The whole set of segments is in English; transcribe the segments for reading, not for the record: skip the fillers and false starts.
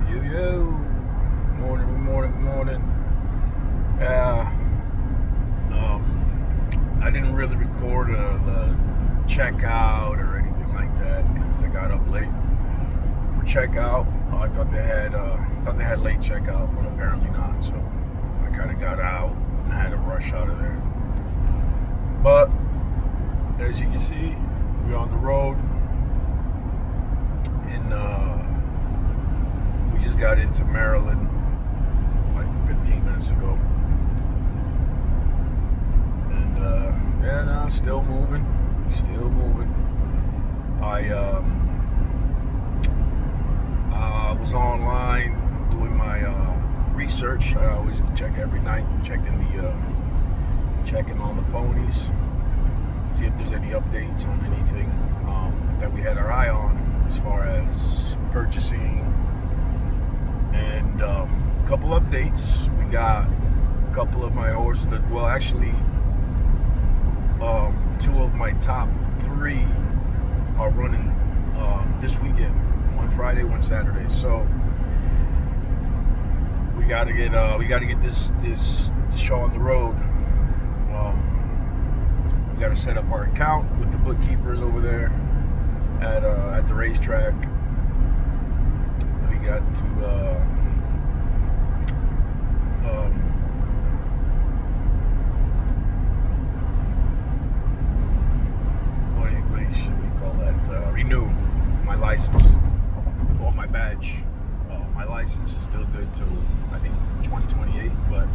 Yo. Good morning. I didn't really record the checkout or anything like that because I got up late for checkout. I thought they had late checkout, but apparently not. So I kind of got out and I had to rush out of there. But as you can see, we're on the road, and we just got into Maryland like 15 minutes ago. And still moving. I was online doing my research. I always check every night, checking on the ponies, see if there's any updates on anything that we had our eye on as far as purchasing. And a couple updates. We got a couple of my horses that, well, actually, two of my top three are running this weekend. One Friday, one Saturday. So we gotta get this show on the road. We gotta set up our account with the bookkeepers over there at the racetrack. We got to what should we call that? Renew my license or my badge. My license is still good till I think 2028, but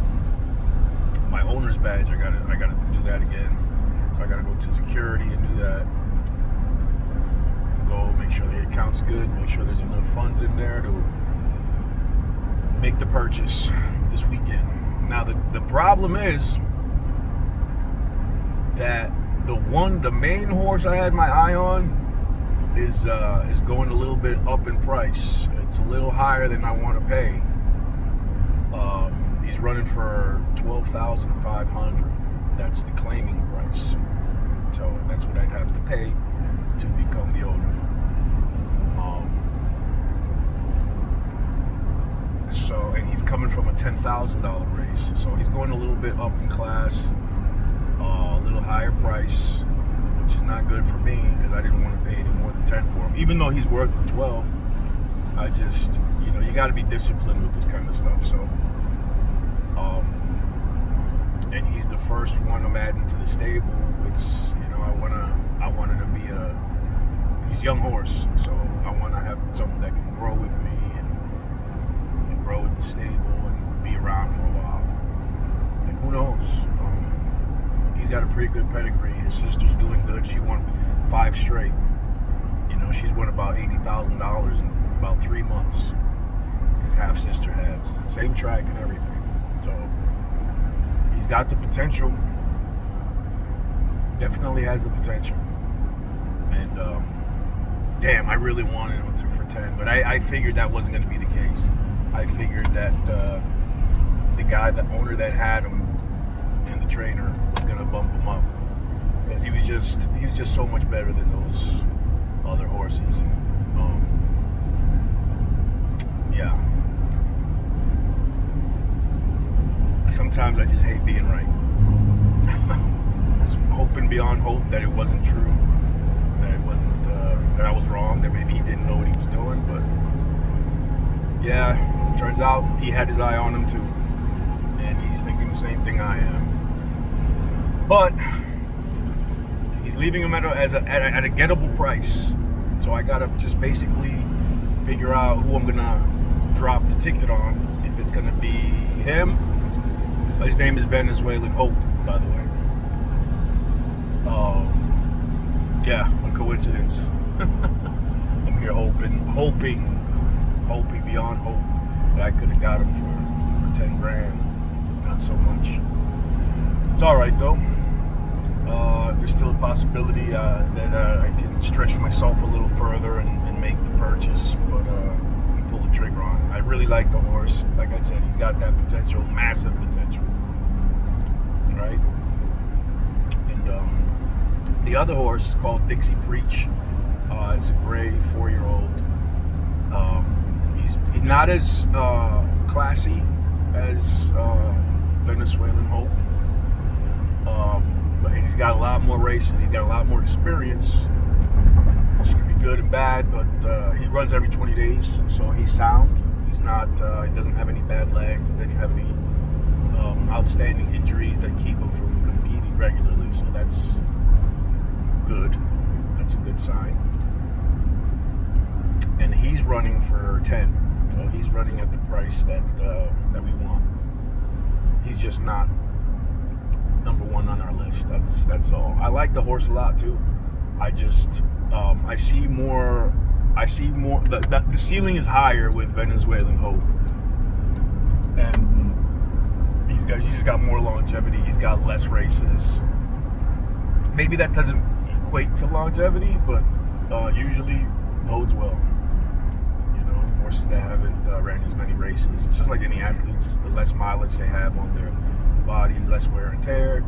my owner's badge, I gotta do that again. So I gotta go to security and do that. Go make sure the account's good, make sure there's enough funds in there to make the purchase this weekend. Now the problem is that the main horse I had my eye on is going a little bit up in price. It's a little higher than I want to pay. He's running for $12,500. That's the claiming price. So that's what I'd have to pay to become the owner. And he's coming from a $10,000 race, so he's going a little bit up in class, a little higher price, which is not good for me because I didn't want to pay any more than 10 for him, even though he's worth the 12. I just, you got to be disciplined with this kind of stuff. So, and he's the first one I'm adding to the stable. It's, I wanted to be he's a young horse, so I want to have something that can grow with me and grow with the stable and be around for a while. And who knows? He's got a pretty good pedigree. His sister's doing good. She won 5 straight. She's won about $80,000 in about 3 months. His half sister has. Same track and everything. So he's got the potential. Definitely has the potential. And damn, I really wanted him for 10, but I figured that wasn't going to be the case. I figured that the owner that had him and the trainer was going to bump him up because he was just so much better than those other horses. And, yeah. Sometimes I just hate being right. Just hoping beyond hope that it wasn't true, that I was wrong, that maybe he didn't know what he was doing. But yeah, turns out he had his eye on him too, and he's thinking the same thing I am. But he's leaving him at a gettable price, so I gotta just basically figure out who I'm gonna drop the ticket on. If it's gonna be him. His name is Venezuelan Hope, by the way. Yeah, what a coincidence. I'm here hoping beyond hope that I could have got him for 10 grand. Not so much. It's all right though. There's still a possibility that I can stretch myself a little further and make the purchase, but pull the trigger on it. I really like the horse. Like I said, he's got that potential, massive potential, right? And the other horse is called Dixie Preach. It's a gray 4-year-old. He's not as classy as Venezuelan Hope, but he's got a lot more races. He's got a lot more experience, which can be good and bad. But he runs every 20 days, so he's sound. He's not. He doesn't have any bad legs. He doesn't have any outstanding injuries that keep him from competing regularly. So that's good. That's a good sign. And he's running for 10, so he's running at the price that we want. He's just not number one on our list. That's all. I like the horse a lot too. I just I see more. The ceiling is higher with Venezuelan Hope, and he's just got more longevity. He's got less races. Maybe that doesn't equate to longevity, but usually bodes well. Horses that haven't ran as many races. It's just like any athletes. The less mileage they have on their body, less wear and tear,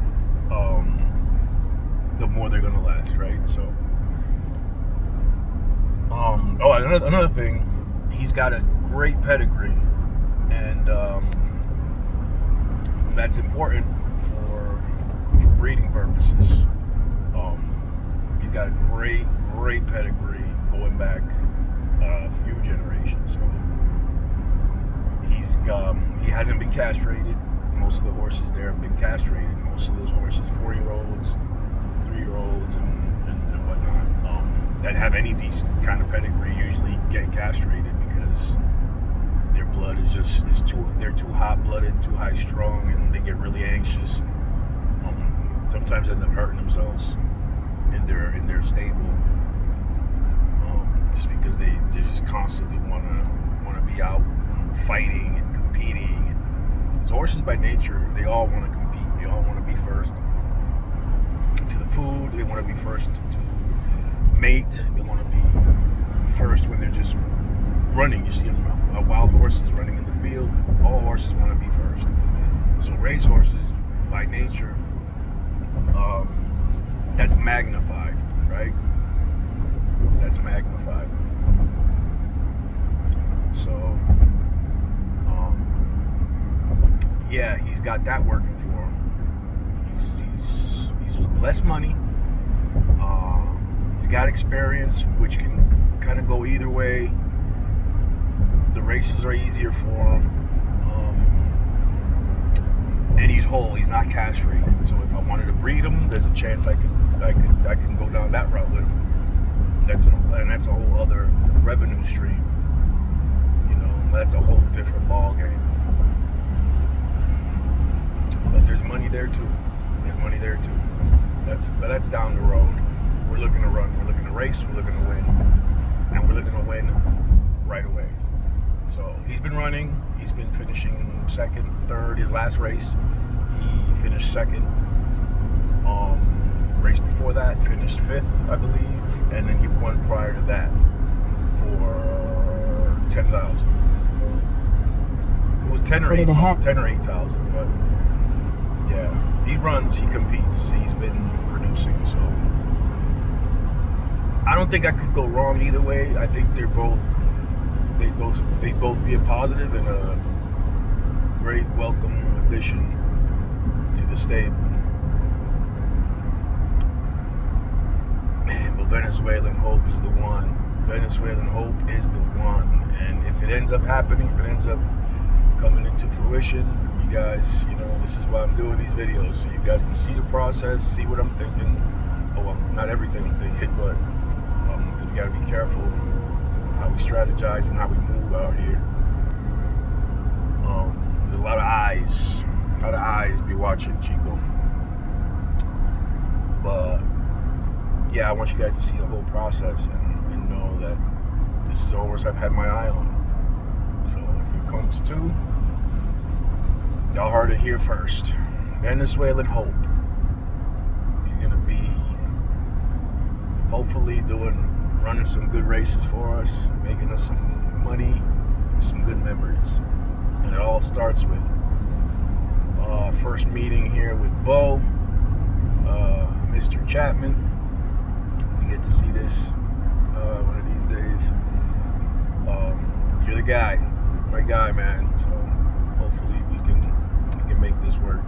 the more they're gonna last, right? So, another thing, he's got a great pedigree, and that's important for breeding purposes. He's got a great pedigree going back a few generations. So he hasn't been castrated. Most of the horses there have been castrated. Most of those horses, 4-year-olds, 3-year-olds, and whatnot, that have any decent kind of pedigree usually get castrated because their blood is they're too hot-blooded, too high-strung, and they get really anxious. Sometimes end up hurting themselves in their stable. Just because they just constantly want to be out fighting and competing. And as horses by nature, they all want to compete. They all want to be first to the food. They want to be first to mate. They want to be first when they're just running. You see wild horses running in the field. All horses want to be first. So racehorses by nature, that's magnified, right? That's magnified. So, yeah, he's got that working for him. He's less money. He's got experience, which can kind of go either way. The races are easier for him. And he's whole. He's not castrated. So if I wanted to breed him, there's a chance I can go down that route with him. That's a whole other revenue stream. That's a whole different ball game. But there's money there too. That's down the road. We're looking to run. We're looking to race. We're looking to win, and we're looking to win right away. So he's been running. He's been finishing second, third. His last race, he finished second. Race before that, finished fifth, I believe, and then he won prior to that for 10,000. It was 10 or 8,000, but yeah, these runs he competes. He's been producing, so I don't think I could go wrong either way. I think they both be a positive and a great welcome addition to the stable. Man, but Venezuelan Hope is the one. Venezuelan Hope is the one. And if it ends up happening, if it ends up coming into fruition, you guys, this is why I'm doing these videos. So you guys can see the process, see what I'm thinking. Well, not everything I'm thinking, but we got to be careful how we strategize and how we move out here. There's a lot of eyes be watching Chico. But yeah, I want you guys to see the whole process and know that this is a horse I've had my eye on. So if it comes to, y'all heard it here first. Venezuelan Hope. He's gonna be hopefully running some good races for us, making us some money and some good memories. And it all starts with first meeting here with Bo, Mr. Chapman. We get to see this one of these days. You're the guy. my guy, man. So hopefully we can make this work.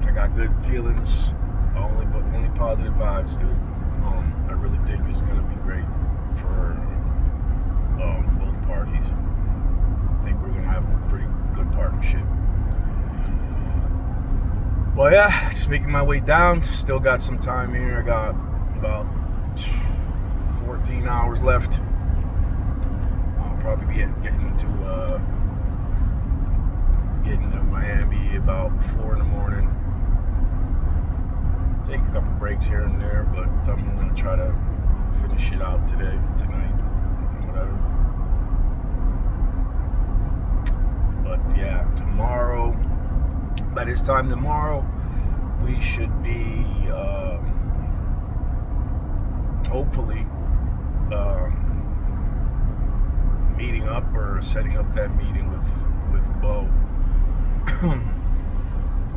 I got good feelings, only positive vibes, dude. I really think it's gonna be great for both parties. I think we're gonna have a pretty good partnership. But yeah, just making my way down. Still got some time here. I got about 14 hours left. I'll probably be getting to Miami about 4 in the morning. Take a couple breaks here and there, but I'm gonna try to finish it out tonight, whatever. But yeah, tomorrow, by this time tomorrow, we should be hopefully meeting up or setting up that meeting with Bo,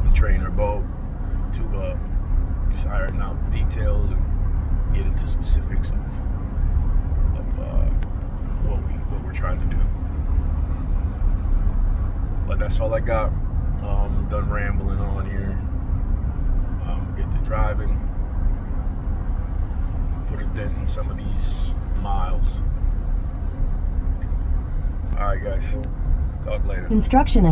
the trainer Bo, to just iron out details and get into specifics of what we're trying to do. But that's all I got. Done rambling on here. Get to driving. Put a dent in some of these miles. Alright guys, talk later. Construction